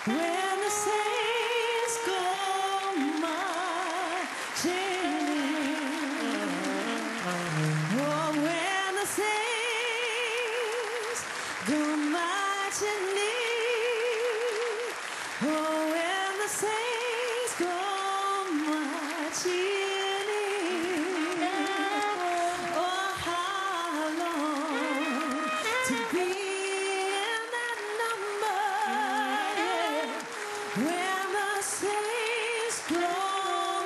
When the saints go marching in, oh, when the saints go marching in, oh, when the saints go marching in, oh, how long to be in that number. When the saints go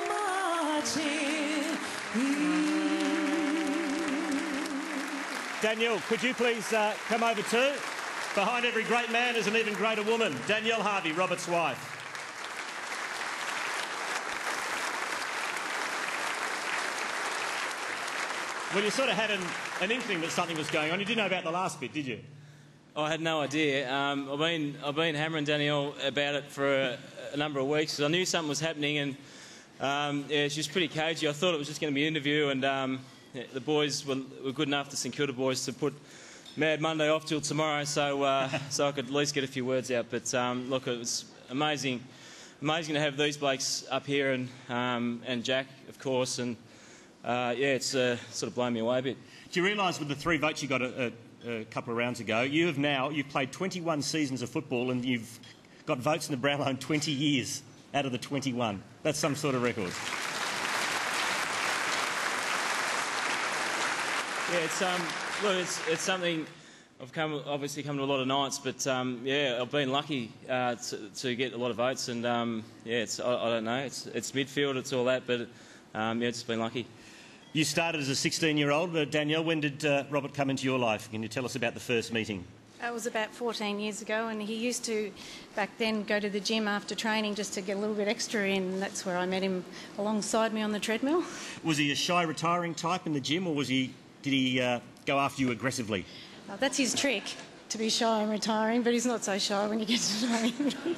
marching in. Danielle, could you please come over too? Behind every great man is an even greater woman. Danielle Harvey, Robert's wife. Well, you sort of had an inkling that something was going on. You didn't know about the last bit, did you? I had no idea. I've been hammering Danielle about it for a number of weeks. I knew something was happening, and yeah, she was pretty cagey. I thought it was just going to be an interview, and yeah, the boys were good enough, the St Kilda boys, to put Mad Monday off till tomorrow, so so I could at least get a few words out. But look, it was amazing to have these blokes up here, and Jack, of course, and yeah, it's sort of blown me away a bit. Do you realise with the 3 votes you got a couple of rounds ago, you've played 21 seasons of football and you've got votes in the Brownlow in 20 years out of the 21. That's some sort of record. Yeah, it's something I've obviously come to a lot of nights, but yeah, I've been lucky to get a lot of votes, and yeah, I don't know, it's midfield, it's all that, but yeah, it's been lucky. You started as a 16-year-old. Danielle, when did Robert come into your life? Can you tell us about the first meeting? It was about 14 years ago, and he used to, back then, go to the gym after training just to get a little bit extra in, and that's where I met him alongside me on the treadmill. Was he a shy, retiring type in the gym, or did he go after you aggressively? That's his trick, to be shy and retiring, but he's not so shy when you get to know him.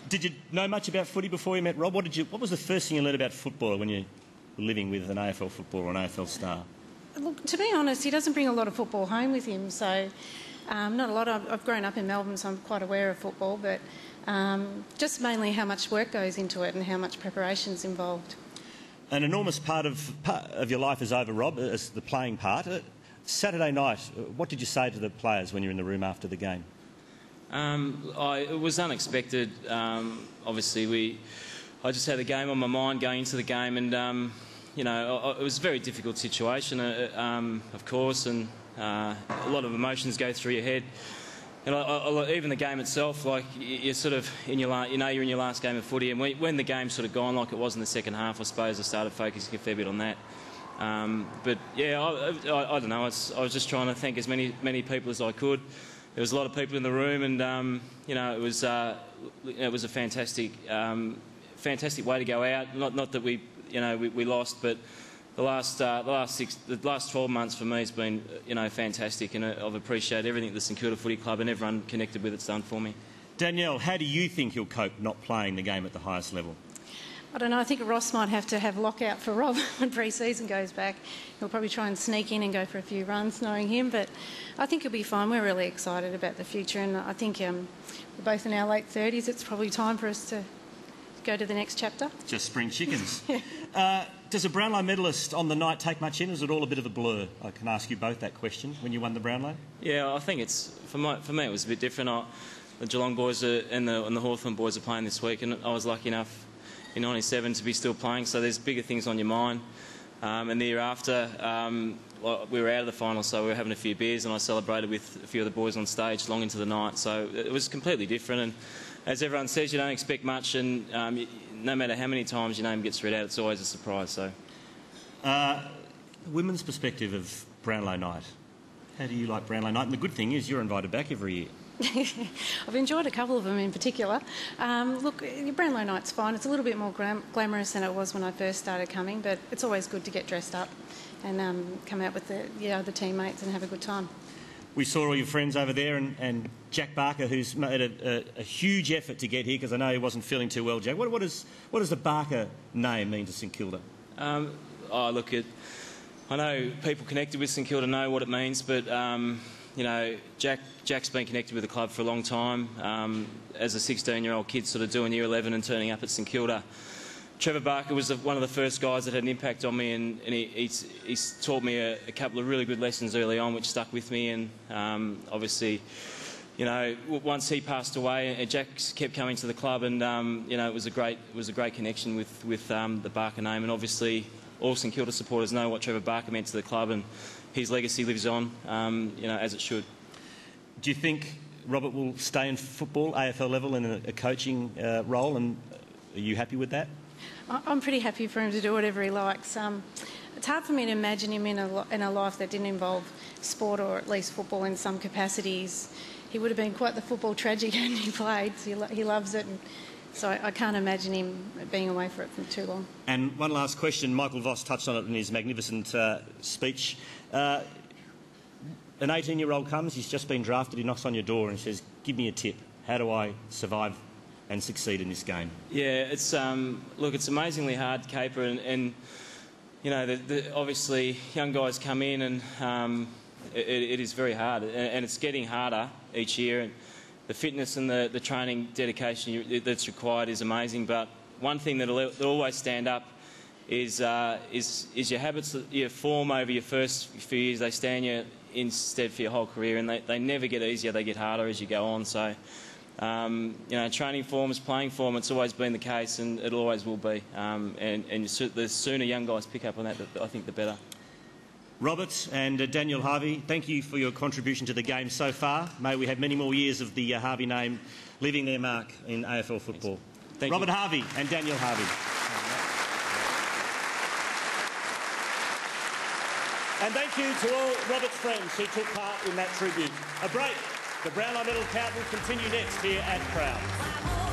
Did you know much about footy before you met Rob? What was the first thing you learned about football when you were living with an AFL footballer or an AFL star? Look, to be honest, he doesn't bring a lot of football home with him, so not a lot. I've grown up in Melbourne, so I'm quite aware of football, but just mainly how much work goes into it and how much preparation's involved. An enormous part of your life is over, Rob, as the playing part. Saturday night, what did you say to the players when you were in the room after the game? It was unexpected. Obviously, I just had the game on my mind going into the game, and you know, it was a very difficult situation, of course, and a lot of emotions go through your head. And even the game itself, like you're sort of in your you're in your last game of footy, and when the game's sort of gone, like it was in the second half, I suppose I started focusing a fair bit on that. But yeah, I don't know. I was just trying to thank as many people as I could. There was a lot of people in the room, and you know, it was a fantastic way to go out. Not that we lost, but the last 12 months for me has been fantastic, and I've appreciated everything that the St Kilda Footy Club and everyone connected with it's done for me. Danielle, how do you think he'll cope not playing the game at the highest level? I don't know, I think Ross might have to have lockout for Rob when pre-season goes back. He'll probably try and sneak in and go for a few runs, knowing him, but I think he'll be fine. We're really excited about the future, and I think we're both in our late 30s. It's probably time for us to go to the next chapter. Just spring chickens. Does a Brownlow medalist on the night take much in, or is it all a bit of a blur? I can ask you both that question when you won the Brownlow. Yeah, I think for me it was a bit different. The Geelong boys and the Hawthorn boys are playing this week, and I was lucky enough in '97 to be still playing, so there's bigger things on your mind. And the year after, we were out of the final, so we were having a few beers, and I celebrated with a few of the boys on stage long into the night, so it was completely different. And as everyone says, you don't expect much, and no matter how many times your name gets read out, it's always a surprise. So, women's perspective of Brownlow night. How do you like Brownlow night? And the good thing is you're invited back every year. I've enjoyed a couple of them in particular. Look, Brownlow night's fine. It's a little bit more glamorous than it was when I first started coming, but it's always good to get dressed up and come out with the other teammates and have a good time. We saw all your friends over there, and Jack Barker, who's made a huge effort to get here, because I know he wasn't feeling too well, Jack. What does the Barker name mean to St Kilda? Look, I know people connected with St Kilda know what it means, but you know, Jack's been connected with the club for a long time. As a 16-year-old kid, sort of doing year 11 and turning up at St Kilda. Trevor Barker was one of the first guys that had an impact on me, and he's taught me a couple of really good lessons early on, which stuck with me. And obviously, you know, once he passed away, Jack kept coming to the club, and you know, it was a great connection with the Barker name. And obviously, all St Kilda supporters know what Trevor Barker meant to the club, and his legacy lives on, you know, as it should. Do you think Robert will stay in football, AFL level, in a coaching role, and are you happy with that? I'm pretty happy for him to do whatever he likes. It's hard for me to imagine him in a life that didn't involve sport, or at least football in some capacities. He would have been quite the football tragic and he played, so he loves it. And so I can't imagine him being away for it for too long. And one last question. Michael Voss touched on it in his magnificent speech. An 18-year-old comes, he's just been drafted, he knocks on your door and says, give me a tip. How do I survive and succeed in this game? Yeah, it's look, it's amazingly hard, Caper, and you know, obviously young guys come in, and it is very hard, and it's getting harder each year. And the fitness and the training dedication that's required is amazing. But one thing that'll always stand up is your habits that you form over your first few years. They stand you instead for your whole career, and they never get easier. They get harder as you go on. So. You know, training forms, playing form, it's always been the case, and it always will be. And the sooner young guys pick up on that, I think the better. Robert and Daniel Harvey, thank you for your contribution to the game so far. May we have many more years of the Harvey name leaving their mark in AFL football. Thank Robert you. Harvey and Daniel Harvey. And thank you to all Robert's friends who took part in that tribute. A break. The Brownlow Medal count will continue next here at Crown.